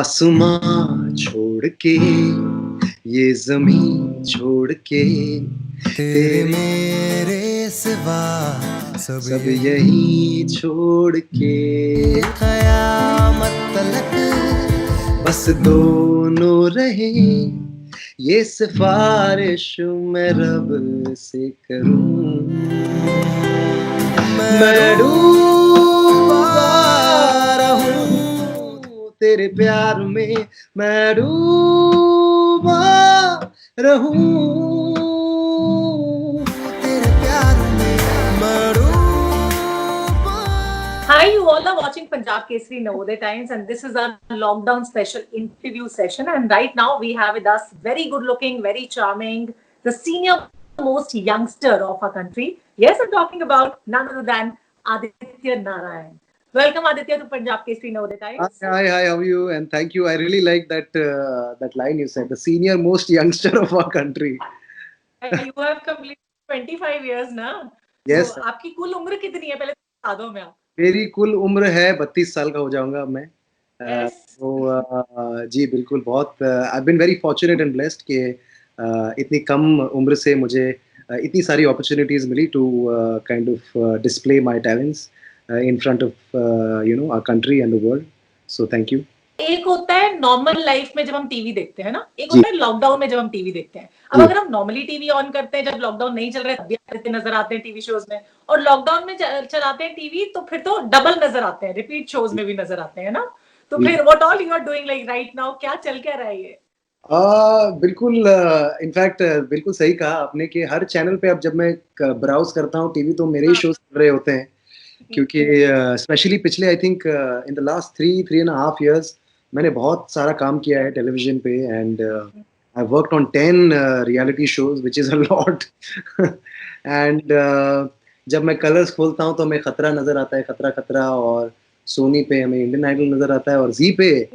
आसमां छोड़ के ये ज़मीं छोड़ के तेरे तेरे मेरे सिवा सब सब यही यही छोड़ के कयामत तलक बस दोनों रहें ये सिफारिश मैं रब से करूं मैं मैं डूबा डूबा रहूं रहूं तेरे प्यार में मैं डूबा रहूं तेरे प्यार में मैं डूबा। Hi, you all are watching Punjab Kesari Navodaya Times, and this is our lockdown special interview session. And right now, we have with us very good-looking, very charming, the senior most youngster of our country. Yes, I'm talking about none other than Aditya Narayan. Welcome, Aditya, to Punjab Kesari Navodaya Hi, Times. hi, how are you? And thank you. I really like that line you said, the senior most youngster of our country. You have completed 25 years now. Yes, So, आपकी कुल उम्र कितनी है? पहले बता दो मैं। मेरी कुल उम्र है 32 साल का हो जाऊंगा अब मैं। Yes. जी बिल्कुल बहुत I been very fortunate and blessed कि इतनी कम उम्र से मुझे इतनी सारी अपॉर्चुनिटीज मिली to kind of display my talents in front of our country and the world so thank you एक होता है नॉर्मल लाइफ में जब हम टीवी देखते हैं ना, एक जी होता है लॉकडाउन में जब हम टीवी देखते हैं। अब जी अगर हम नॉर्मली टीवी ऑन करते हैं जब लॉकडाउन नहीं चल रहा है तब भी आदित्य नजर आते हैं टीवी शोज में, और लॉकडाउन में चलाते हैं टीवी तो फिर तो डबल नजर आते हैं, रिपीट शोज में भी नजर आते हैं ना। तो जी फिर what all you are doing like right now, क्या चल क्या रहा है ये? बिल्कुल इनफैक्ट बिल्कुल सही कहा आपने कि हर चैनल पे अब जब मैं ब्राउज करता हूँ टीवी तो मेरे ही हाँ, शोज चल रहे होते हैं क्योंकि स्पेशली पिछले I think in the last three and half years मैंने बहुत सारा काम किया है टेलीविजन पे and I worked on 10 reality shows which is a lot and जब मैं कलर्स खोलता हूँ तो हमें खतरा नजर आता है, खतरा खतरा, और सोनी पे हमें इंडियन आइडल नजर आता है, और जी पे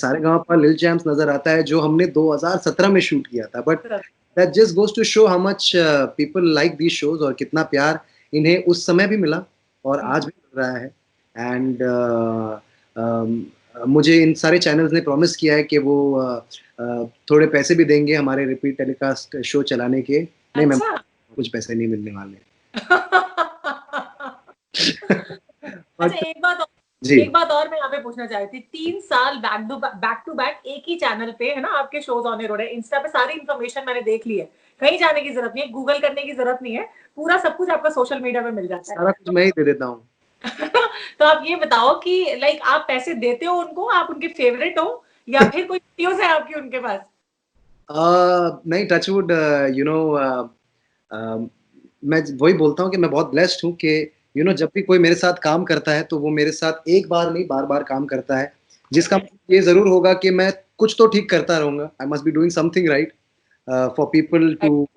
सारे गांव पर लिल चैम्प्स नजर आता है जो हमने 2017 में शूट किया था। But that just goes to show how much people like these shows और कितना प्यार इन्हें उस समय भी मिला और आज भी मिल रहा है। एंड मुझे इन सारे चैनल्स ने प्रॉमिस किया है कि वो थोड़े पैसे भी देंगे हमारे रिपीट टेलीकास्ट शो चलाने के। नहीं मैम, अच्छा। कुछ पैसे नहीं मिलने वाले। अच्छा, बट जी एक बात और मैं यहाँ पे पूछना चाह रही थी। 3 साल बैक टू बैक एक ही चैनल पे है ना आपके शोज ऑन एयर हो रहे हैं। इंस्टा पे सारी इन्फॉर्मेशन मैंने देख ली है, कहीं जाने की जरूरत नहीं है, गूगल करने की जरूरत नहीं है, पूरा सब कुछ आपका सोशल मीडिया पे मिल जाता है। सारा कुछ मैं ही दे देता हूँ। तो आप ये बताओ कि लाइक आप पैसे देते हो उनको, आप उनके फेवरेट हो, या फिर कोई वीडियोस है आपकी उनके पास? नहीं, टचवुड यू नो मैं वही बोलता हूँ कि मैं बहुत ब्लेस्ड हूँ कि जब भी कोई मेरे साथ काम करता है तो वो मेरे साथ एक बार नहीं बार-बार काम करता है। जिसका मतलब ये ज़रूर होगा कि मैं कुछ तो ठीक करता रहूँगा। I must be doing something right for people to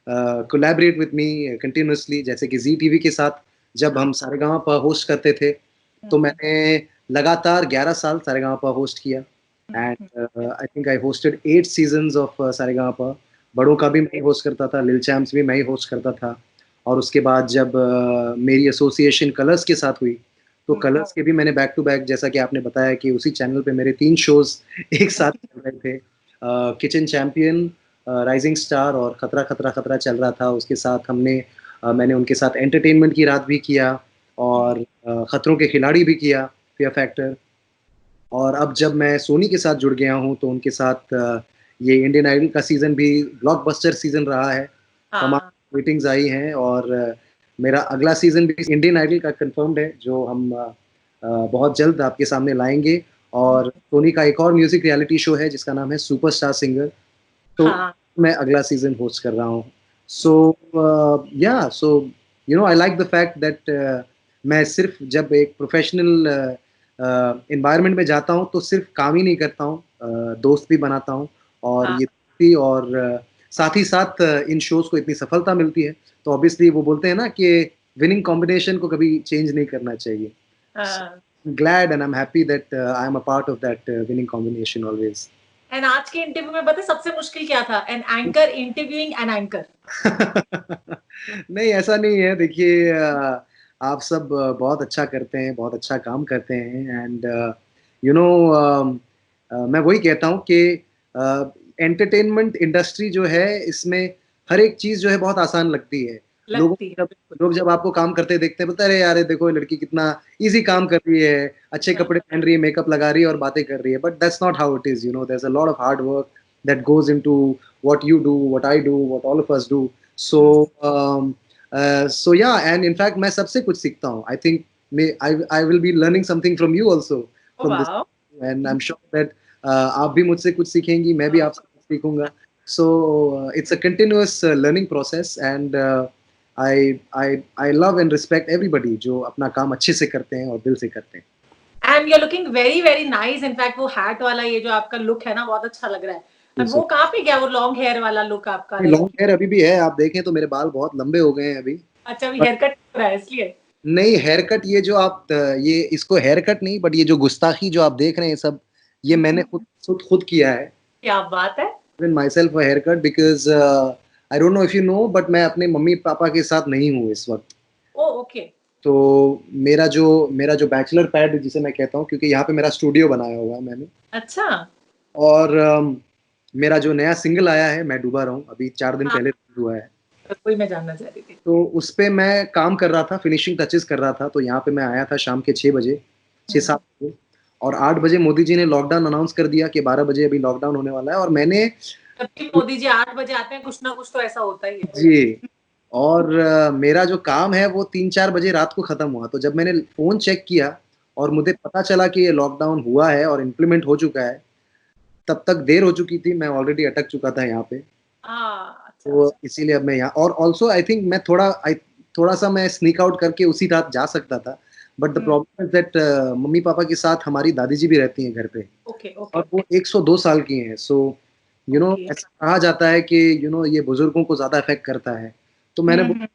collaborate with me continuously. जैसे कि ज़ी टीवी के साथ जब हम सारेगामापा होस्ट करते थे, तो मैंने लगातार 11 साल सारेगामापा होस्ट किया and I think I hosted 8 seasons of Saregamapa. बड़ों का भी मैं ही होस्ट करता था, लिल चैम्प्स भी मैं ही होस्ट करता था। और उसके बाद जब मेरी एसोसिएशन कलर्स के साथ हुई, तो कलर्स के भी मैंने बैक टू बैक, जैसा कि आपने बताया कि उसी चैनल पे मेरे 3 शोज़ एक साथ चल रहे थे। किचन चैंपियन, राइज़िंग स्टार और खतरा खतरा खतरा चल रहा था। उसके साथ मैंने उनके साथ एंटरटेनमेंट की रात भी किया और खतरों के खिलाड़ी भी किया, फ़ियर फैक्टर। और अब जब मैं सोनी के साथ जुड़ गया हूँ, तो उनके साथ ये इंडियन आइडल का सीज़न भी ब्लॉकबस्टर सीज़न रहा है। तमाम हाँ। रेटिंग्स आई हैं और मेरा अगला सीज़न भी इंडियन आइडल का कन्फर्म्ड है, जो हम बहुत जल्द आपके सामने लाएँगे। और सोनी का एक और म्यूज़िक रियलिटी शो है जिसका नाम है सुपरस्टार सिंगर, तो हाँ। मैं अगला सीज़न होस्ट कर रहा हूँ। सो या so I like the fact that मैं सिर्फ़ जब एक प्रोफ़ेशनल एनवायरनमेंट में जाता हूँ तो सिर्फ़ काम ही नहीं करता हूँ, दोस्त भी बनाता हूँ। और हाँ। ये दोस्ती और साथ ही साथ इन शोज़ को इतनी सफलता मिलती है, तो ऑब्वियसली वो बोलते हैं ना कि विनिंग कॉम्बिनेशन को कभी चेंज नहीं करना चाहिए। हाँ। Glad and I am happy that I am a part of that winning combination always. And आज के इंटरव्यू में पता है सबसे मुश्किल क्या था? An anchor interviewing an anchor. नहीं, ऐसा नहीं है। देखिए आप सब बहुत अच्छा करते हैं, बहुत अच्छा काम करते हैं एंड यू नो मैं वही कहता हूँ कि एंटरटेनमेंट इंडस्ट्री जो है इसमें हर एक चीज़ जो है बहुत आसान लगती है। लगती है, लोग जब आपको काम करते देखते हैं बोलते हैं, अरे यार ये देखो ये लड़की कितना ईज़ी काम कर रही है, अच्छे हाँ। कपड़े पहन रही है, मेकअप लगा रही है और बातें कर रही है। But that's not how it is, you know, there is a lot of hard work that goes into what you do, what I do, what all of us do. So so yeah and in fact मैं सबसे कुछ सीखता हूँ। I think I will be learning something from you also oh from this wow! And I am sure that आप भी मुझसे कुछ सीखेंगी, मैं भी आपसे कुछ सीखूँगा। So it's a continuous learning process and I love and respect everybody जो अपना काम अच्छे से करते हैं और दिल से करते हैं। And you are looking very very nice. In fact वो हैट वाला ये जो आपका लुक है ना बहुत अच्छा लग रहा है। जी, और सर। वो कहाँ पे गया वो लॉन्ग हेयर वाला लुक आपका? लॉन्ग हेयर अभी भी है, आप देखें तो मेरे बाल बहुत लंबे हो गए हैं अभी। अच्छा, अभी बट हेयर कट हो रहा है इसलिए? नहीं, हेयर कट ये जो आप ये इसको हेयर कट नहीं, बट ये जो गुस्ताखी जो आप देख रहे हैं सब, ये मैंने खुद किया है। क्या बात है! Given myself a haircut because I don't know if you know but मैं अपने मम्मी-पापा के साथ नहीं हूँ इस वक़्त। Oh okay. तो मेरा जो बैचलर पैड जिसे मैं कहता हूँ क्योंकि यहाँ पे मेरा स्टूडियो बनाया हुआ है मैंने अच्छा। और मेरा जो नया सिंगल आया है मैं डूबा रहूँ अभी 4 दिन हाँ, पहले रिलीज़ हुआ है। वही मैं जानना चाह रही थी। तो उसपे मैं काम कर रहा था, फिनिशिंग टचेज़ कर रहा था, तो यहाँ पे मैं आया था शाम के 6 बजे, 6-7 बजे और 8 बजे मोदी जी ने लॉकडाउन अनाउंस कर दिया कि 12 बजे अभी लॉकडाउन होने वाला है और मैंने जब भी मोदी जी 8 बजे आते हैं कुछ ना कुछ तो ऐसा होता ही है। जी। और मेरा जो काम है वो 3-4 बजे रात को ख़त्म हुआ, तो जब मैंने फ़ोन चेक किया और मुझे पता चला कि ये लॉकडाउन हुआ है और इम्प्लीमेंट हो चुका है, तब तक देर हो चुकी थी, मैं ऑलरेडी अटक चुका था यहाँ पे। हाँ, अच्छा, तो अच्छा। इसीलिए अब मैं यहाँ और ऑल्सो आई थिंक मैं थोड़ा-सा मैं स्नीक आउट करके उसी रात जा सकता था, but the um, problem is that mummy papa के साथ हमारी दादी जी भी रहती हैं घर पे ओके, ओके, और वो 102 साल की हैं, सो यू नो ओके। ऐसा कहा जाता है कि यू नो ये बुज़ुर्गों को ज़्यादा इफ़ेक्ट करता है। तो मैंने हुँ, हुँ,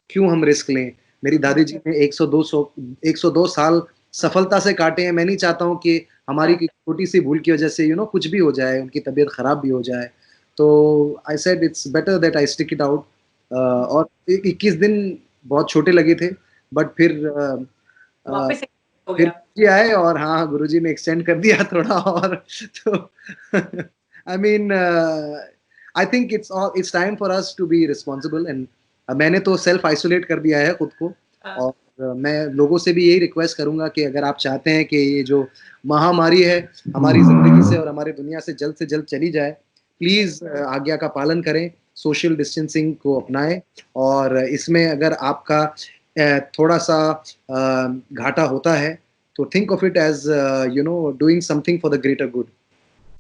क्यों हम रिस्क लें? मेरी दादी जी हुँ, ने 102 साल सफलता से काटे हैं, मैं नहीं चाहता हूँ कि हमारी हाँ, की छोटी-सी भूल की वजह से यू नो कुछ भी हो जाए, उनकी तबीयत खराब भी हो जाए। तो I said it's better that I stick it out और 21 दिन बहुत छोटे लगे थे, बट अ, वापस से हो फिर गया। गुरुजी आए और हाँ, गुरुजी ने एक्सटेंड कर दिया थोड़ा और तो I mean I think it's time for us to be responsible and मैंने तो सेल्फ आइसोलेट कर दिया है खुद को हाँ, और मैं लोगों से भी यही रिक्वेस्ट करूँगा कि अगर आप चाहते हैं कि ये जो महामारी है, हमारी ज़िंदगी से और हमारी दुनिया से जल्द चली जाए, प्लीज़ आज्ञा का पालन करें, सोशल डिस्टेंसिंग को अपनाएँ और इसमें अगर आपका थोड़ा-सा घाटा होता है, तो think of it as you know doing something for the greater good.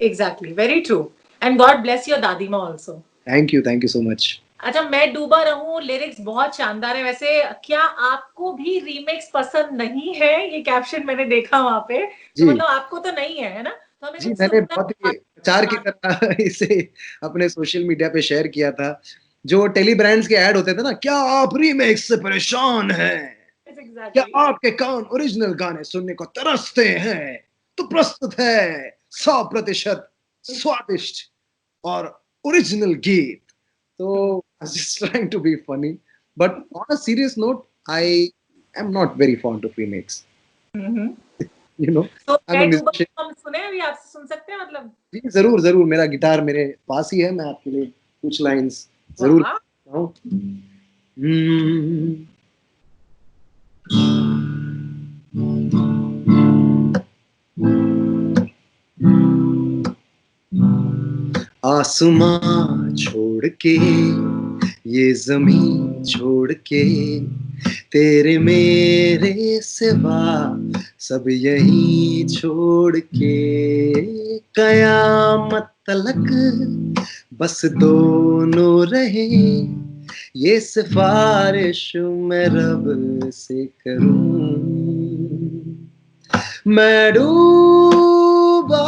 Exactly, very true. And God bless your दादी माँ also. Thank you so much. अच्छा, मैं डूबा रहूं लिरिक्स बहुत शानदार है। वैसे क्या आपको भी रीमिक्स पसंद नहीं है? ये कैप्शन मैंने देखा वहां पे, तो जी, मतलब आपको तो नहीं है ना? तो हमें जी, कुछ मैंने सुनना बहुत ही प्रचार की तरह इसे अपने सोशल मीडिया पे शेयर किया था। जो टेली ब्रांड्स के ऐड होते थे ना, क्या आप रीमेक्स से परेशान हैं? क्या एग्जैक्टली। आपके कान ओरिजिनल गाने सुनने को तरसते हैं? तो प्रस्तुत है 100% स्वादिष्ट और ओरिजिनल गीत। So I was just trying to be funny. But on a serious note, I am not very fond of remakes. You know, तो I'm a मैं डूबा musician. हम सुने अभी आपसे सुन सकते हैं मतलब? जी, ज़रूर, ज़रूर मेरा गिटार मेरे पास ही है, मैं आपके लिए कुछ लाइन्स ज़रूर वाह। गाता हूँ। हम्म, आसमां छोड़ के ये ज़मीन छोड़ के तेरे मेरे सिवा सब यहीं छोड़ के कयामत तलक बस दोनों रहे ये सिफारिश मैं रब से करूं मैं डूबा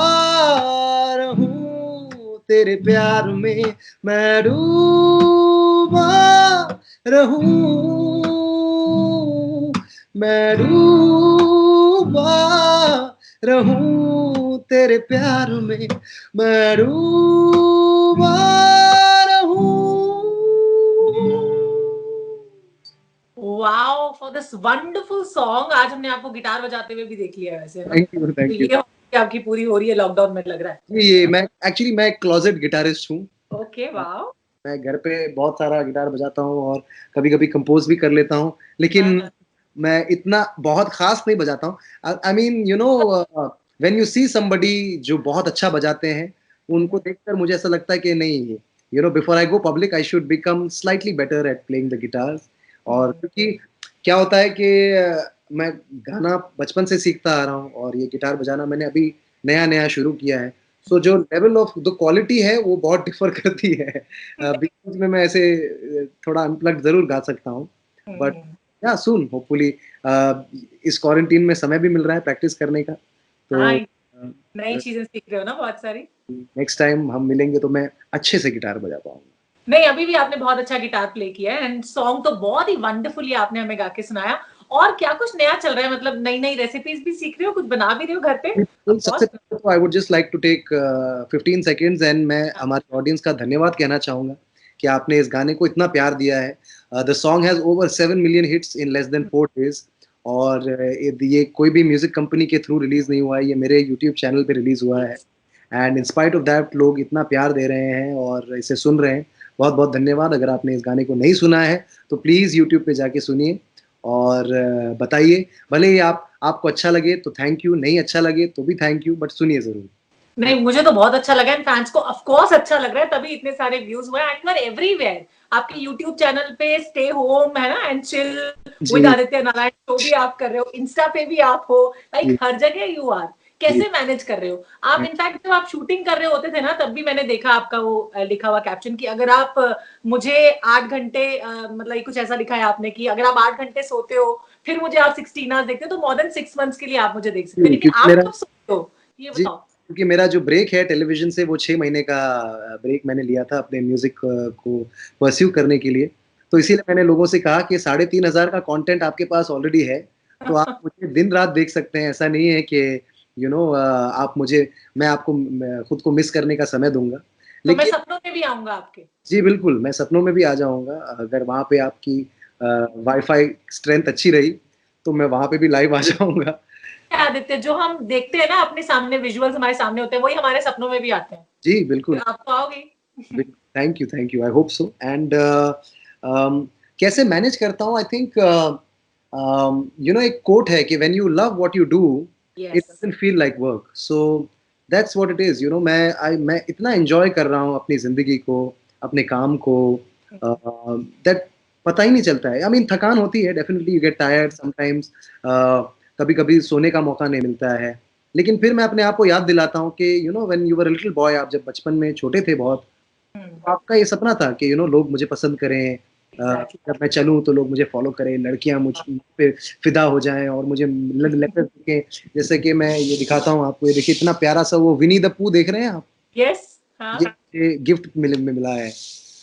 रहूं तेरे प्यार में मैं डूबा रहूं मैं डूबा रहूं तेरे प्यार में मैं डूबा रहूं wow for this wonderful song. आज हमने आपको गिटार बजाते हुए भी देख लिया है वैसे, है ना? थैंक यू तो थैंक यू ये हो आपकी पूरी हो रही है लॉकडाउन में, लग रहा है। जी, ये मैं क्लोजेट गिटारिस्ट हूँ। Okay, wow! मैं घर पे बहुत सारा गिटार बजाता हूँ और कभी-कभी कंपोज़ भी कर लेता हूँ, हाँ, लेकिन हाँ। मैं इतना बहुत ख़ास नहीं बजाता हूँ। I mean when you see somebody जो बहुत अच्छा बजाते हैं, उनको देखकर मुझे ऐसा लगता है कि नहीं, before I go public I should become slightly better at playing the guitars. और हुँ, क्योंकि क्या होता है कि मैं गाना बचपन से सीखता आ रहा हूँ और ये गिटार बजाना मैंने अभी नया-नया शुरू किया है। सो जो लेवल ऑफ द क्वालिटी है वो बहुत डिफर करती है। बीच में मैं ऐसे थोड़ा अनप्लग्ड ज़रूर गा सकता हूँ, बट हुँ। या सून होपफुली इस क्वारंटीन में समय भी मिल रहा है प्रैक्टिस करने का, तो हाँ, नई चीज़ें सीख रहे हो ना बहुत सारी। नेक्स्ट टाइम हम मिलेंगे तो मैं अच्छे से गिटार बजा पाऊँगा। नहीं, अभी भी आपने बहुत अच्छा गिटार प्ले किया है एंड सॉन्ग तो बहुत ही वंडरफुली आपने हमें गा के सुनाया। और क्या कुछ नया चल रहा है, मतलब नई-नई रेसिपीज़ भी सीख रहे हो, कुछ बना भी रहे हो घर पे? बिल्कुल, सबसे बहुत पहले तो I would just like to take 15 seconds and मैं हाँ, हमारे ऑडियंस का धन्यवाद कहना चाहूँगा कि आपने इस गाने को इतना प्यार दिया है। The song has over 7 million hits in less than 4 days और ये कोई भी म्यूज़िक कंपनी के थ्रू रिलीज़ नहीं हुआ है, ये मेरे यूट्यूब चैनल पे रिलीज़ हुआ है and in spite of that लोग इतना प्यार दे रहे हैं और इसे सुन रहे हैं। बहुत-बहुत धन्यवाद। अगर आपने इस गाने को नहीं सुना है, तो प्लीज़ यूट्यूब पे जाके सुनिए और बताइए, भले ही आपको अच्छा लगे तो थैंक यू, नहीं अच्छा लगे तो भी थैंक यू, बट सुनिए ज़रूर। नहीं, मुझे तो बहुत अच्छा लगा एंड फैन्स को ऑफ कोर्स अच्छा लग रहा है, तभी इतने सारे व्यूज़ हुए एंड यू आर एवरीवेयर। आपके यूट्यूब चैनल पे स्टे होम है ना and chill with Zee, Aditya Narayan show भी आप कर रहे हो, इंस्टा पे भी आप हो, लाइक जी, हर जगह यू आर। जी। कैसे मैनेज कर रहे हो? आप इनफैक्ट जब आप शूटिंग कर रहे होते थे ना, तब भी मैंने देखा आपका वो लिखा हुआ कैप्शन कि अगर आप मुझे 8 घंटे मतलब कुछ ऐसा लिखा है आपने कि अगर आप 8 घंटे सोते हो, फिर मुझे आप 16 आवर्स देखते हो, तो मोर देन 6 मंथ्स के लिए आप मुझे देख सकते हो। जी, लेकिन क्योंकि आप मेरा कब सोते हो? ये जी, बताओ? क्योंकि मेरा जो ब्रेक है टेलीविज़न से वो 6 महीने का ब्रेक मैंने लिया था अपने म्यूज़िक को परस्यू करने के लिए। तो इसीलिए मैंने लोगों से कहा कि 3500 का कंटेंट आपके पास ऑलरेडी है, तो आप मुझे दिन-रात देख सकते हैं। ऐसा नहीं है कि आप मुझे मैं खुद को मिस करने का समय दूँगा। तो मैं लेकिन सपनों में भी आऊँगा आपके। जी, बिल्कुल, मैं सपनों में भी आ जाऊँगा। अगर वहाँ पे आपकी वाई-फाई स्ट्रेंथ अच्छी रही, तो मैं वहाँ पे भी लाइव आ जाऊँगा। आदित्य, जो हम देखते हैं ना अपने सामने, विजुअल्स हमारे सामने होते हैं, वही हमारे सपनों में भी आते हैं। जी, फिर बिल्कुल। आप तो आओगे ही। Thank you, I hope so and कैसे मैनेज करता हूँ आई थिंक एक कोट है कि when you love what you do, it yes. Doesn't feel like work. So that's what it is. मैं इतना एन्जॉय कर रहा हूँ अपनी ज़िंदगी को, अपने काम को दैट पता ही नहीं चलता है। आई मीन थकान होती है, definitely you get tired sometimes कभी-कभी सोने का मौका नहीं मिलता है। लेकिन फिर मैं अपने आप को याद दिलाता हूँ कि when you were a little boy, आप जब बचपन में छोटे थे बहुत, हुँ, आपका ये सपना था कि लोग मुझे पसंद करें, एग्ज़ैक्टली। जब मैं चलूँ तो लोग मुझे फ़ॉलो करें, लड़कियाँ मुझ पे फ़िदा हो जाएँ और मुझे लेटर लिखें। जैसे कि मैं ये दिखाता हूँ आपको, ये देखिए इतना प्यारा-सा वो विनी द पूह देख रहे हैं आप? यस, हाँ। ये मुझे गिफ्ट मिला है।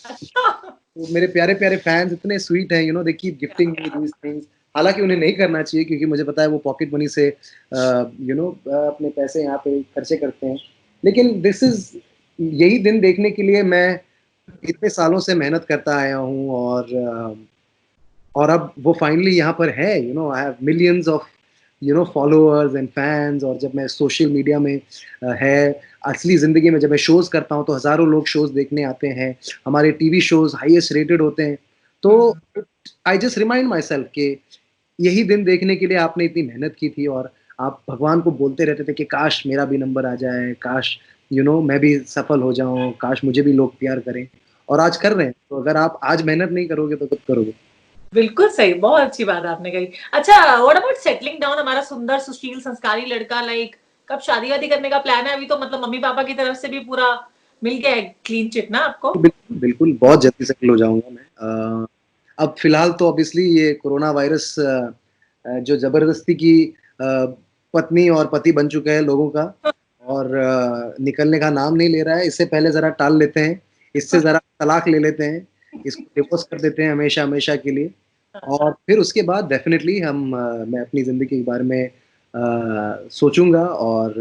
अच्छा। तो मेरे प्यारे-प्यारे फैन्स इतने स्वीट हैं, they keep gifting me these things. हालाँकि उन्हें नहीं करना चाहिए क्योंकि मुझे पता है वो पॉकेट मनी से अपने पैसे यहाँ पे खर्चे करते हैं। लेकिन दिस इज़ यही दिन देखने के लिए मैं इतने सालों से मेहनत करता आया हूँ और अब वो फाइनली यहाँ पर है। I have millions of followers and fans और जब मैं सोशल मीडिया में है, असली ज़िंदगी में जब मैं शोज़ करता हूँ तो हज़ारों लोग शोज़ देखने आते हैं। हमारे टीवी शोज़ हाईएस्ट रेटेड होते हैं। तो um, I just remind myself कि यही दिन देखने के लिए आपने इतनी मेहनत की थी और आप भगवान को बोलते रहते थे कि काश मेरा भी नंबर आ जाए, काश मैं भी सफल हो जाऊँ, काश मुझे भी लोग प्यार करें और आज कर रहे हैं। तो अगर आप आज मेहनत नहीं करोगे तो कब करोगे? बिल्कुल सही, बहुत अच्छी बात आपने कही। अच्छा, व्हाट अबाउट सेटलिंग डाउन, हमारा सुंदर, सुशील, संस्कारी लड़का, लाइक कब शादी-वादी करने का प्लान है? अभी तो मतलब मम्मी-पापा की तरफ से भी पूरा मिल गया है क्लीन चिट ना आपको? बिल्कुल, बिल्कुल, बहुत जल्दी सेटल हो जाऊँगा मैं। अब फ़िलहाल तो ऑब्वियसली ये कोरोना वायरस जो ज़बरदस्ती की अ, पत्नी और पति बन चुका है लोगों का और निकलने का नाम नहीं ले रहा है। इससे पहले ज़रा टाल लेते हैं, इससे ज़रा तलाक ले लेते हैं, इसको डिवोर्स कर देते हैं हमेशा-हमेशा के लिए और फिर उसके बाद डेफ़िनिटली मैं अपनी ज़िंदगी के बारे में सोचूँगा और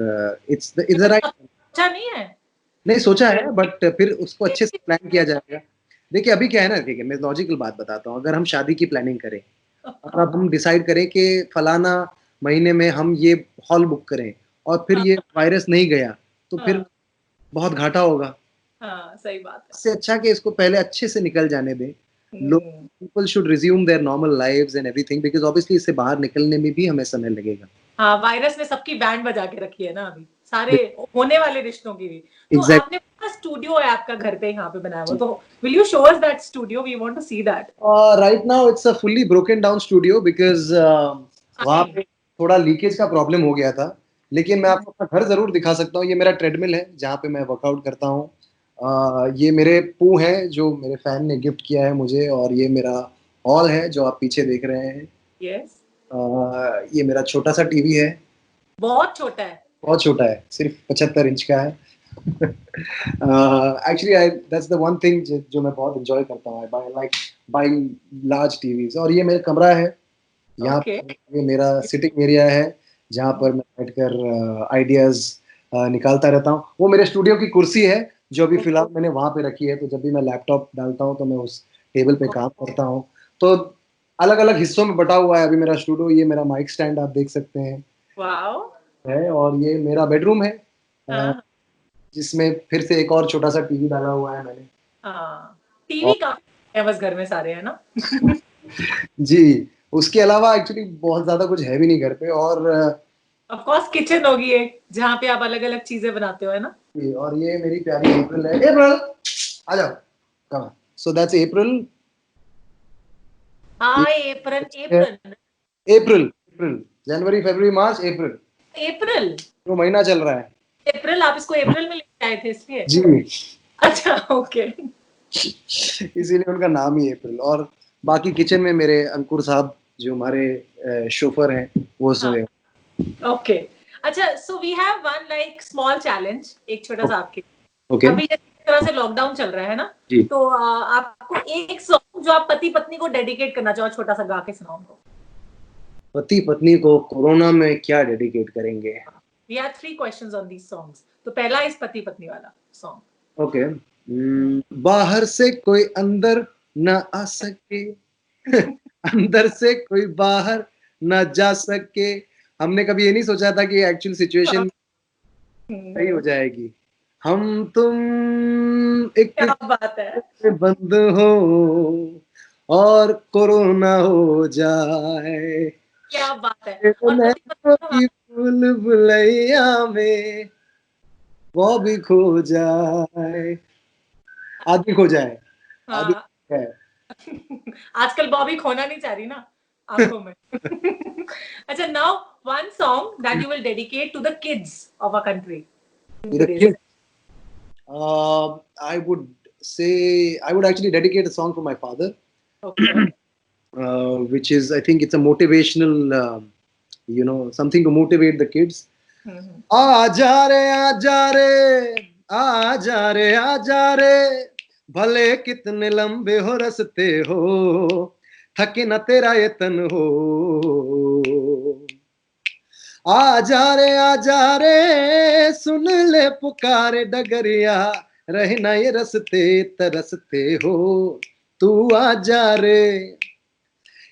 इट्स द मतलब राइट। सोचा नहीं है? नहीं सोचा है बट फिर उसको अच्छे से प्लान किया जाएगा। देखिए अभी क्या है ना, देखिए मैं लॉजिकल बात बताता हूँ, अगर हम शादी की प्लानिंग करें और अब हम डिसाइड करें कि फलाना महीने में हम ये हॉल बुक करें और फिर हाँ। ये वायरस नहीं गया, तो फिर हाँ। बहुत घाटा होगा। हाँ, सही बात है। इससे अच्छा कि इसको पहले अच्छे से निकल जाने दें। लोग hmm. People should resume their normal lives and everything because obviously इससे बाहर निकलने में भी हमें समय लगेगा। हाँ, वायरस ने सबकी बैंड बजा के रखी है ना अभी, सारे होने वाले रिश्तों की भी। तो एग्ज़ैक्ट आपने स्टूडियो है आपका घर पे यहाँ पे बनाया हुआ, जी। तो will you show us that studio? We want to see that. Right now it's a fully broken down studio because वहाँ पे थोड़ा लीकेज का प्रॉब्लम हो गया था। लेकिन मैं आपको अपना घर ज़रूर दिखा सकता हूँ। ये मेरा ट्रेडमिल है, जहाँ पे मैं वर्कआउट करता हूँ। ये मेरे पू हैं, जो मेरे फ़ैन ने गिफ्ट किया है मुझे और ये मेरा हॉल है, जो आप पीछे देख रहे हैं। यस। ये मेरा छोटा-सा टीवी है, बहुत छोटा है। बहुत छोटा है, सिर्फ़ 75 इंच का है। Actually I that's the one thing जो मैं बहुत एन्जॉय करता हूँ। I like buying large TVs और ये मेरा कमरा है। यहाँ ओके। पर ये मेरा सिटिंग एरिया है, जहाँ पर मैं बैठकर आइडियाज़ निकालता रहता हूँ। वो मेरे स्टूडियो की कुर्सी है, जो अभी फ़िलहाल मैंने वहाँ पे रखी है, तो जब भी मैं लैपटॉप डालता हूँ, तो मैं उस टेबल पे काम करता हूँ। तो अलग-अलग हिस्सों में बँटा हुआ है अभी मेरा स्टूडियो। ये मेरा माइक स्टैंड आप देख सकते हैं वाओ! है और ये मेरा बेडरूम है अ, हाँ, जिसमें फिर से एक और छोटा-सा टीवी डाला हुआ है मैंने। हाँ। और टीवी काफ़ी है बस घर में सारे, है ना? जी, उसके अलावा एक्चुअली बहुत ज़्यादा कुछ है भी नहीं घर पे और ऑफ कोर्स किचन होगी एक, जहाँ पे आप अलग-अलग चीज़ें बनाते हो, है ना? ये मेरी प्यारी अप्रैल है। अप्रैल आ जाओ, कम ऑन। सो दैट्स अप्रैल। ये हाँ, एप्रन है एप्रन अप्रैल, अप्रैल, जनवरी, फरवरी, मार्च, अप्रैल, अप्रैल जो महीना चल रहा है। अप्रैल आप इसको अप्रैल में लेके आए थे इसलिए? जी, अच्छा, ओके। इसीलिए उनका नाम ही अप्रैल और बाकी किचन में मेरे अंकुर साहब जो हमारे शोफर हैं, वो हाँ, सोए हैं। ओके। अच्छा, so we have one like small challenge, एक छोटा-सा आपके ओके, अभी जिस तरह से लॉकडाउन चल रहा है ना, जी। तो आपको एक सॉन्ग जो आप पति-पत्नी को डेडिकेट करना चाहो, छोटा-सा गा के सुनाओ उनको। पति-पत्नी को कोरोना में क्या डेडिकेट करेंगे? We have 3 questions on these songs. तो पहला इस पति-पत्नी वाला सॉन्ग। ओके। बाहर से कोई अंदर ना आ सके, अंदर से कोई बाहर ना जा सके। हमने कभी ये नहीं सोचा था कि एक्चुअल हाँ। सिचुएशन सही हो जाएगी। हम तुम एक क्या बात है! में बंद हो और कोरोना हो जाए, क्या बात है! और नैनों पति-पत्नी का की भूल-भुलैया में वो भी खो जाए। आदि खो जाए, आदि हाँ। खो जाए। आजकल बॉबी खोना नहीं चाह रही ना आँखों में। अच्छा, now one song that you will dedicate to the kids of our country in To the today's kids, I would say I would actually dedicate a song for my father, okay. which is I think it's a motivational, something to motivate the kids. हुँ, हुँ। आजा रे आजा रे, आजा रे आजा रे, भले कितने लंबे हो रस्ते हो, थके न तेरा ये तन हो। आजा रे सुन ले पुकारे डगरिया, रहना ये रस्ते तरसते हो, तू आजा रे।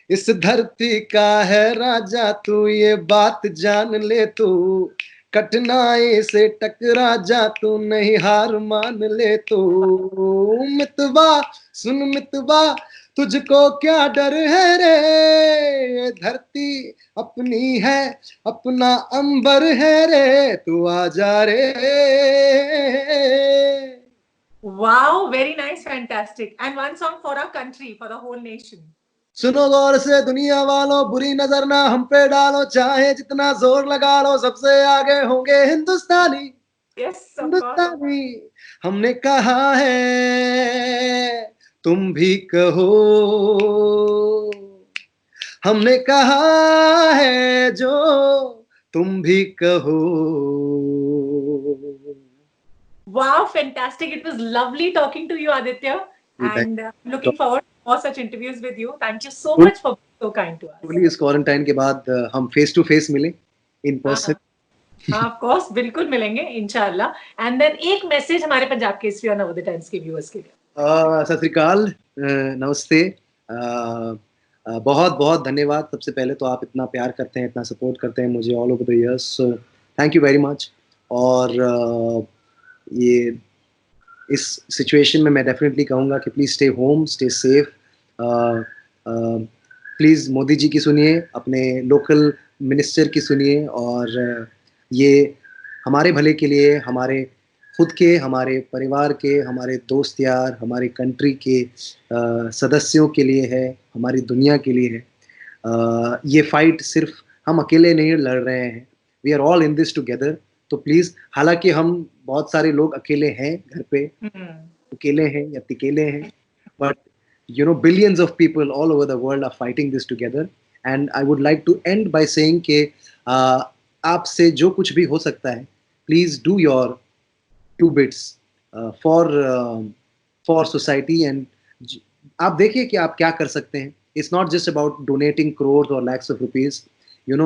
इस धरती का है राजा तू, ये बात जान ले तू, कठिनाई से टकरा जा तू, नहीं हार मान ले तू। मितवा सुन मितवा, तुझको क्या डर है रे, ये धरती अपनी है, अपना अंबर है रे, तू आजा रे। Wow, very nice, fantastic. And one song for our country, for the whole nation. सुनो गौर से दुनिया वालों, बुरी नजर ना हम पे डालो, चाहे जितना जोर लगा लो, सबसे आगे होंगे हिंदुस्तानी, Yes, of course. हिंदुस्तानी। हमने कहा है तुम भी कहो, हमने कहा है जो तुम भी कहो। Wow, fantastic. It was lovely talking to you, Aditya. And looking forward to more such interviews with you. Thank you so much for being so kind to us. Hopefully इस क्वारंटाइन के बाद हम फेस टू फेस मिले इन हाँ, person. हाँ, of course बिल्कुल मिलेंगे इंशाल्लाह। एंड देन एक मैसेज हमारे पंजाब केसरी और नवोदय टाइम्स के व्यूअर्स के लिए। सत श्री अकाल, नमस्ते। बहुत बहुत धन्यवाद। सबसे पहले तो आप इतना प्यार करते हैं, इतना सपोर्ट करते हैं मुझे all over the years, so thank you very much. और ये इस सिचुएशन में मैं डेफिनेटली कहूँगा कि please stay home, stay safe. Please Modi ji की सुनिए, अपने लोकल मिनिस्टर की सुनिए, और ये हमारे भले के लिए, हमारे खुद के, हमारे परिवार के, हमारे दोस्त यार, हमारी कंट्री के सदस्यों के लिए है, हमारी दुनिया के लिए है। ये फाइट सिर्फ हम अकेले नहीं लड़ रहे हैं, we are all in this together. तो प्लीज़, हालाँकि हम बहुत सारे लोग अकेले हैं घर पे, अकेले हैं या तिकेले हैं, but billions of people all over the world are fighting this together, and I would like to end by saying कि आपसे जो कुछ भी हो सकता है, please do your two bits for society, and आप देखिए कि आप क्या कर सकते हैं। It's not just about donating crores or lakhs of rupees,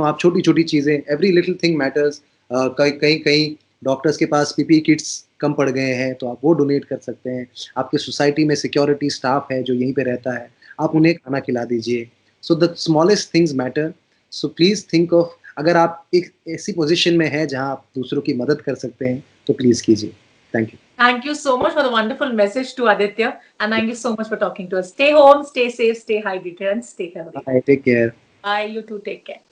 आप छोटी-छोटी चीज़ें, every little thing matters। कहीं डॉक्टर्स के पास पीपीई किट्स कम पड़ गए हैं, तो आप वो डोनेट कर सकते हैं। आपके सोसाइटी में सिक्योरिटी स्टाफ है जो यहीं पे रहता है, आप उन्हें खाना खिला दीजिए। So the smallest things matter. So please think of, अगर आप एक ऐसी पोजीशन में हैं जहां आप दूसरों की मदद कर सकते हैं, तो प्लीज़ कीजिए। Thank you. Thank you so much for the wonderful message to Aditya, and thank you so much for talking to us. Stay home, stay safe, stay hydrated, and stay healthy. Bye, take care। Bye, you too, take care.